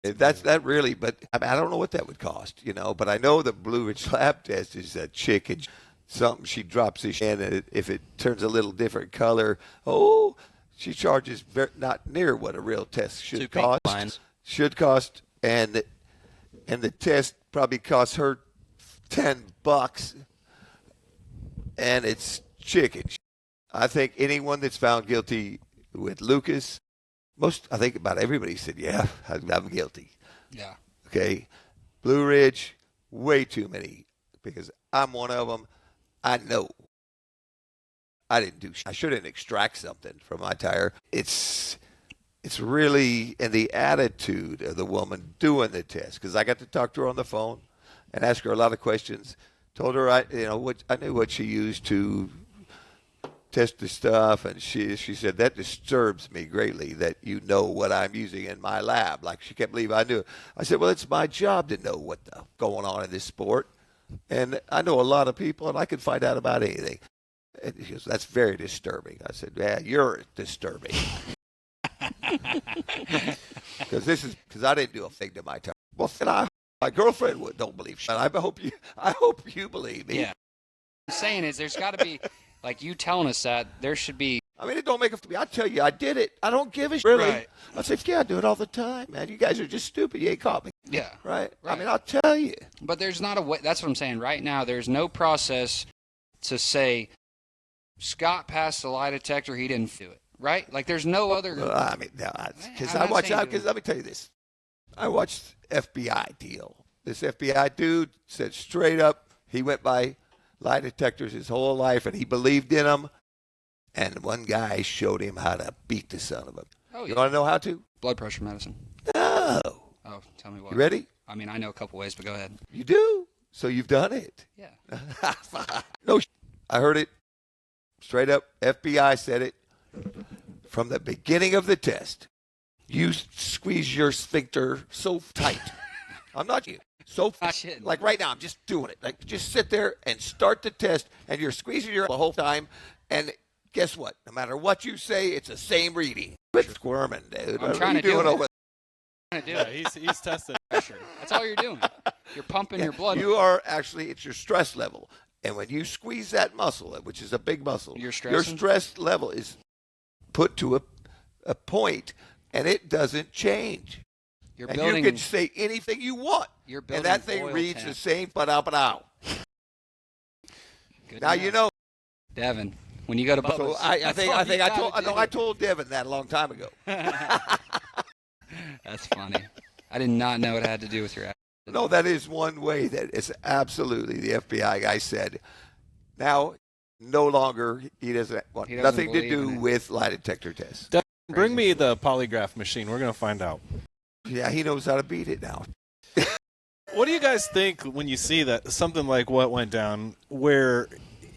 That's that really, but I don't know what that would cost, you know. But I know the Blue Ridge Lab test is a chick and something she drops this in, and if it turns a little different color, she charges not near what a real test should cost. Should cost, and the test probably costs her $10, and it's chicken. I think anyone that's found guilty with Lucas, I think about everybody said, yeah, I'm guilty. Yeah. Okay. Blue Ridge, way too many, because I'm one of them. I know. I didn't do. I shouldn't extract something from my tire. It's really in the attitude of the woman doing the test, because I got to talk to her on the phone and ask her a lot of questions. Told her I knew what she used to test the stuff, and she said, that disturbs me greatly that you know what I'm using in my lab. Like, she can't believe I knew. I said, well, it's my job to know what's going on in this sport, and I know a lot of people, and I can find out about anything. And she goes, that's very disturbing. I said, yeah, you're disturbing. Because I didn't do a thing to my tire. Well, my girlfriend don't believe shit. I hope you believe me. Yeah. What I'm saying is, there's got to be, like you telling us that, there should be. I mean, it don't make it to me. I tell you, I did it. I don't give a shit. Really? Right. I say, yeah, I do it all the time, man. You guys are just stupid. You ain't caught me. Yeah. Right? I mean, I'll tell you. But there's not a way. That's what I'm saying. Right now, there's no process to say, Scott passed the lie detector, he didn't do it. Right? Like, there's no other. I mean, because I'm not saying because let me tell you this. I watched FBI deal. This FBI dude said straight up, he went by lie detectors his whole life, and he believed in them. And one guy showed him how to beat the son of a. Oh, yeah. You want to know how to? Blood pressure medicine. No. Oh, tell me what. You ready? I mean, I know a couple ways, but go ahead. You do? So you've done it? Yeah. No, I heard it straight up. FBI said it from the beginning of the test. You squeeze your sphincter so tight. I'm not you. So Shit. like right now, I'm just doing it. Like, just sit there and start the test, and you're squeezing your the whole time. And guess what? No matter what you say, it's the same reading. Quit squirming, dude. I'm trying to do it. Over? Yeah, he's testing. Pressure. That's all you're doing. You're pumping your blood. You are actually, it's your stress level. And when you squeeze that muscle, which is a big muscle, You're your stressing? stress level is put to a point, and it doesn't change. You're And building. you can say anything you want. You're And building. that thing oil reads tank. the same, but up and out. Good Now enough. you know. Devin, when you go to So Bubba's, I told Devin that a long time ago. That's funny. I did not know it had to do with your accident. No, that is one way that it's absolutely, the FBI guy said. Now, no longer, he doesn't want He doesn't nothing to believe do in it. with lie detector tests. Bring me the polygraph machine. We're going to find out. Yeah, he knows how to beat it now. What do you guys think when you see that something like what went down, where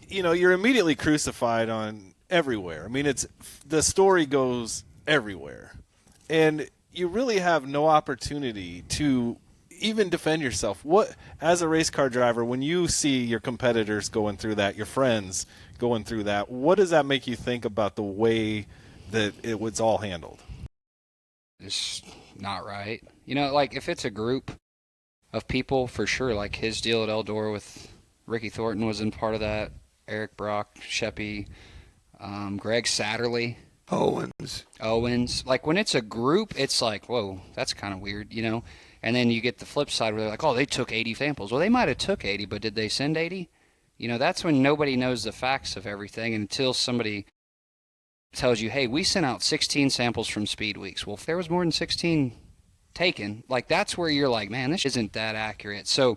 you're immediately crucified on everywhere? I mean, the story goes everywhere, and you really have no opportunity to even defend yourself. What, as a race car driver, when you see your competitors going through that, your friends going through that, what does that make you think about the way that it was all handled? It's not right. Like if it's a group of people, for sure. Like his deal at Eldora with Ricky Thornton was in part of that. Eric Brock, Sheppy, Greg Satterley. Owens. Like when it's a group, it's like, whoa, that's kind of weird, And then you get the flip side where they're like, oh, they took 80 samples. Well, they might have took 80, but did they send 80? That's when nobody knows the facts of everything until somebody tells you, hey, we sent out 16 samples from Speed Weeks. Well, if there was more than 16 taken, like that's where you're like, man, this isn't that accurate. So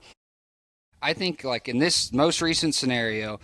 I think like in this most recent scenario,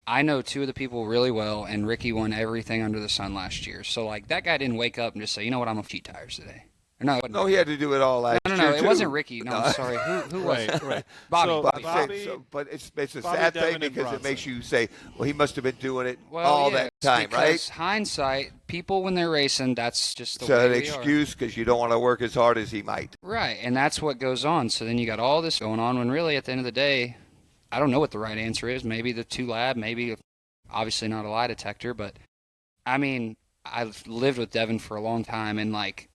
I know two of the people really well, and Ricky won everything under the sun last year. So, like, that guy didn't wake up and just say, you know what, I'm going to cheat tires today. No, he had to do it all last year, No, it too. wasn't Ricky. No, I'm sorry. Who was it? Right. Bobby. So, Bobby, but it's a sad Devin, thing and because Bronson. it makes you say, well, he must have been doing it Well, all yeah, that time, because right? hindsight, people when they're racing, that's just the So way an we excuse because you don't want to work as hard as he might. are. Right, and that's what goes on. So then you got all this going on when really at the end of the day, I don't know what the right answer is. Maybe the 2 lab, maybe obviously not a lie detector, but I mean, I've lived with Devin for a long time, and like,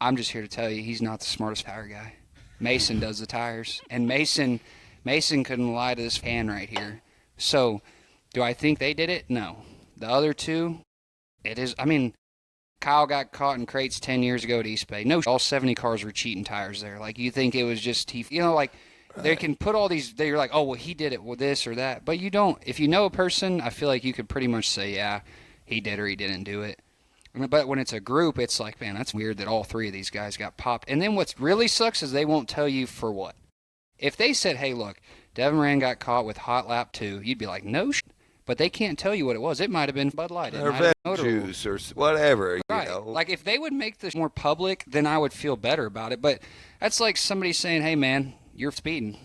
I'm just here to tell you, he's not the smartest tire guy. Mason does the tires, and Mason couldn't lie to this fan right here. So, do I think they did it? No. The other two, it is. I mean, Kyle got caught in crates 10 years ago at East Bay. No, all 70 cars were cheating tires there. Like, you think it was just like. They can put all these, they're like, oh, well, he did it with this or that. But you don't. If you know a person, I feel like you could pretty much say, yeah, he did or he didn't do it. But when it's a group, it's like, man, that's weird that all 3 of these guys got popped. And then what really sucks is they won't tell you for what. If they said, hey, look, Devin Rand got caught with hot lap 2, you'd be like, no shit. but they can't tell you what it was. It might have been Bud Light. It Or might have vet been Motor juice or whatever, Right. you know. Like, if they would make this more public, then I would feel better about it. But that's like somebody saying, hey, man, you're speeding.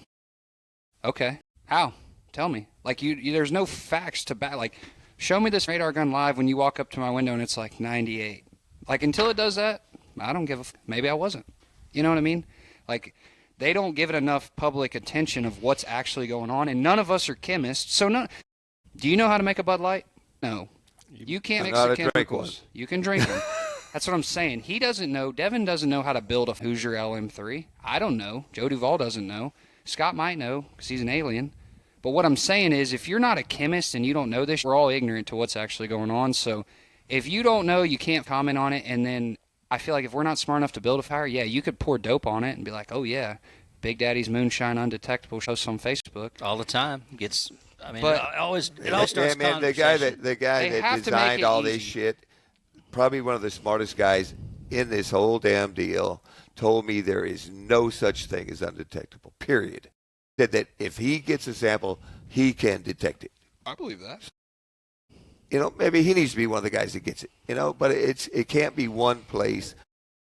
Okay. How? Tell me. Like, there's no facts to back. Like, show me this radar gun live when you walk up to my window and it's like 98. Like, until it does that, I don't give a maybe I wasn't. You know what I mean? Like, they don't give it enough public attention of what's actually going on, and none of us are chemists. So, do you know how to make a Bud Light? No. You can't mix the chemicals. You can drink them. That's what I'm saying. He doesn't know. Devin doesn't know how to build a Hoosier LM3. I don't know. Joe Duvall doesn't know. Scott might know because he's an alien. But what I'm saying is, if you're not a chemist and you don't know this, we're all ignorant to what's actually going on. So if you don't know, you can't comment on it. And then I feel like if we're not smart enough to build a fire, yeah, you could pour dope on it and be like, oh, yeah, Big Daddy's Moonshine Undetectable shows on Facebook. All the time. I mean, But- it all starts man, the guy that They have to make designed it all easy. this shit, probably one of the smartest guys in this whole damn deal, told me there is no such thing as undetectable, period. Said that if he gets a sample, he can detect it. I believe that. You know, maybe he needs to be one of the guys that gets it, you know, but it can't be one place,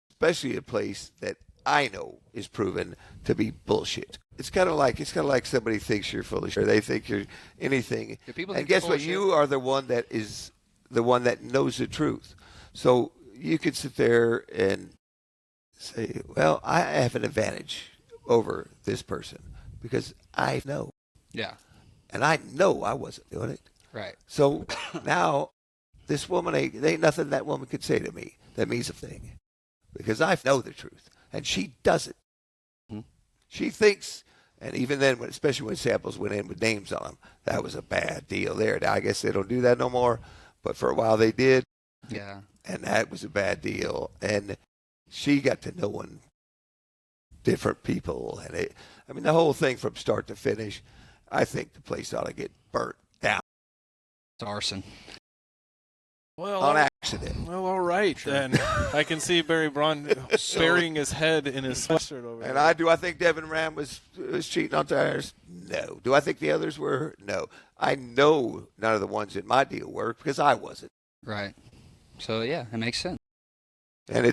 especially a place that I know is proven to be bullshit. It's kind of like somebody thinks you're full of shit. They think you're anything. Do people And think you're guess full what? of shit? You are the one that knows the truth. So you could sit there and say, well, I have an advantage over this person because I know. Yeah. And I know I wasn't doing it. Right. So now this woman, ain't nothing that woman could say to me that means a thing. Because I know the truth. And she doesn't. Hmm. She thinks, and even then, especially when samples went in with names on them, that was a bad deal there. Now, I guess they don't do that no more. But for a while they did. Yeah. And that was a bad deal. And she got to knowing different people. And the whole thing from start to finish, I think the place ought to get burnt down It's arson. Well, on accident. well, all right then. I can see Barry Braun burying his head in his sweatshirt over And there. I think Devin Ram was cheating on tires? No. Do I think the others were? No. I know none of the ones in my deal were because I wasn't. Right. So, yeah, it makes sense. And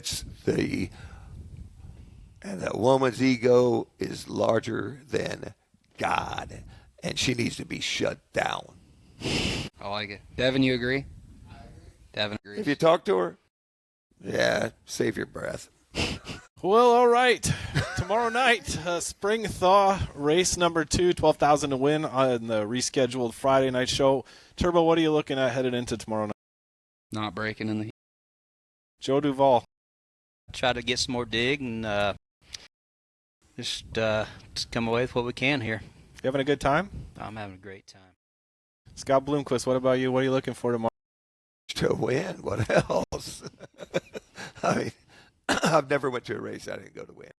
the woman's ego is larger than God, and she needs to be shut down. I like it. Devin, you agree? Devin agrees. If you talk to her, yeah, save your breath. Well, all right. Tomorrow night, Sprng Thaw, race number 2, 12,000 to win on the rescheduled Friday night show. Turbo, what are you looking at headed into tomorrow night? Not breaking in the heat. Joe Duvall. Try to get some more dig and just come away with what we can here. You having a good time? I'm having a great time. Scott Bloomquist, what about you? What are you looking for tomorrow? To win? What else? I mean, I've never went to a race I didn't go to win.